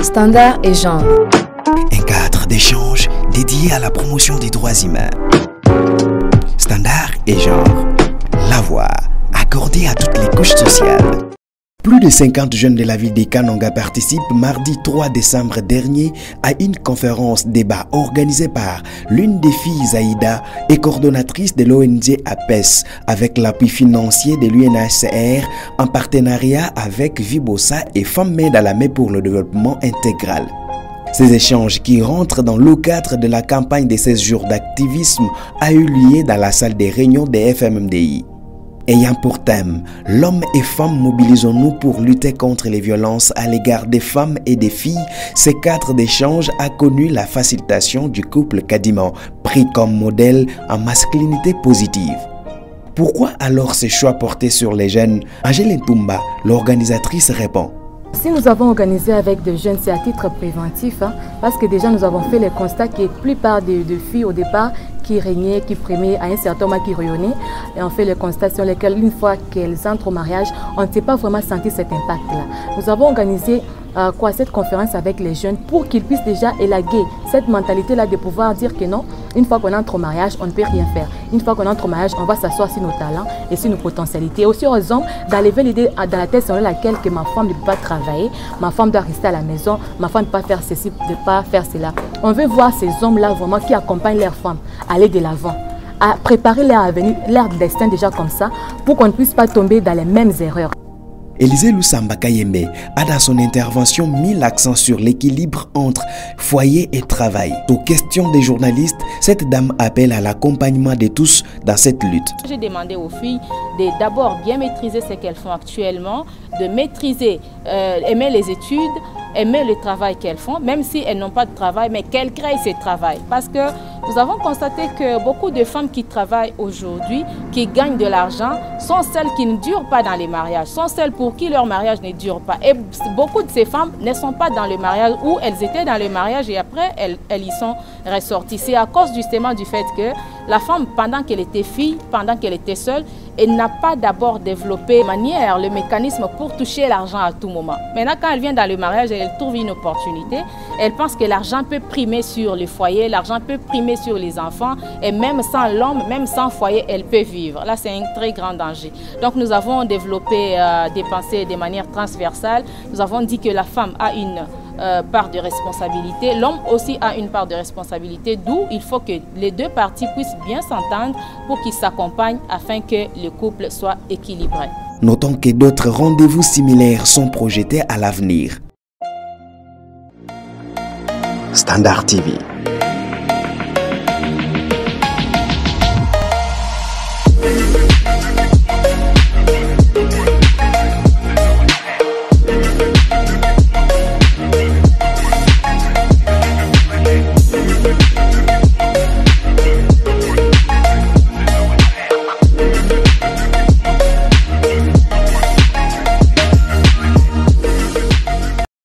Standard et genre. Un cadre d'échange dédié à la promotion des droits humains. Standard et genre. La voix accordée à toutes les couches sociales. Plus de 50 jeunes de la ville de Kananga participent mardi 3 décembre dernier à une conférence débat organisée par l'une des filles Zaïda et coordonnatrice de l'ONG APES avec l'appui financier de l'UNHCR en partenariat avec Vibosa et Femmes Main dans la main pour le développement intégral. Ces échanges qui rentrent dans le cadre de la campagne de 16 jours d'activisme a eu lieu dans la salle des réunions des FMMDI. Ayant pour thème « L'homme et femmes mobilisons-nous pour lutter contre les violences à l'égard des femmes et des filles », ce cadre d'échange a connu la facilitation du couple Kadiman, pris comme modèle en masculinité positive. Pourquoi alors ce choix porté sur les jeunes? Angèle Ntumba, l'organisatrice, répond. Si nous avons organisé avec des jeunes, c'est à titre préventif, parce que déjà nous avons fait le constat que la plupart des filles au départ qui régnaient, qui primaient, à un certain moment qui rayonnaient, et on fait le constat sur lesquels une fois qu'elles entrent au mariage, on ne s'est pas vraiment senti cet impact-là. Nous avons organisé cette conférence avec les jeunes pour qu'ils puissent déjà élaguer cette mentalité-là de pouvoir dire que non, une fois qu'on entre au mariage, on ne peut rien faire. Une fois qu'on entre au mariage, on va s'asseoir sur nos talents et sur nos potentialités. Aussi aux hommes d'enlever l'idée dans la tête selon laquelle que ma femme ne peut pas travailler, ma femme doit rester à la maison, ma femme ne peut pas faire ceci, ne peut pas faire cela. On veut voir ces hommes-là vraiment qui accompagnent leurs femmes à aller de l'avant, à préparer leur avenir, leur destin déjà comme ça, pour qu'on ne puisse pas tomber dans les mêmes erreurs. Élisée Lusamba Kayembe a dans son intervention mis l'accent sur l'équilibre entre foyer et travail. Aux questions des journalistes, cette dame appelle à l'accompagnement de tous dans cette lutte. J'ai demandé aux filles de d'abord bien maîtriser ce qu'elles font actuellement, de maîtriser, aimer les études, aimer le travail qu'elles font, même si elles n'ont pas de travail, mais qu'elles créent ce travail. Parce que nous avons constaté que beaucoup de femmes qui travaillent aujourd'hui, qui gagnent de l'argent, sont celles qui ne durent pas dans les mariages, sont celles pour qui leur mariage ne dure pas. Et beaucoup de ces femmes ne sont pas dans le mariage, ou elles étaient dans le mariage et après elles y sont ressorties. C'est à cause justement du fait que la femme, pendant qu'elle était fille, pendant qu'elle était seule, elle n'a pas d'abord développé le mécanisme pour toucher l'argent à tout moment. Maintenant, quand elle vient dans le mariage, elle trouve une opportunité. Elle pense que l'argent peut primer sur le foyer, l'argent peut primer sur les enfants. Et même sans l'homme, même sans foyer, elle peut vivre. Là, c'est un très grand danger. Donc, nous avons développé des pensées de manière transversale. Nous avons dit que la femme a une part de responsabilité. L'homme aussi a une part de responsabilité, d'où il faut que les deux parties puissent bien s'entendre pour qu'ils s'accompagnent afin que le couple soit équilibré. Notons que d'autres rendez-vous similaires sont projetés à l'avenir. Standard TV.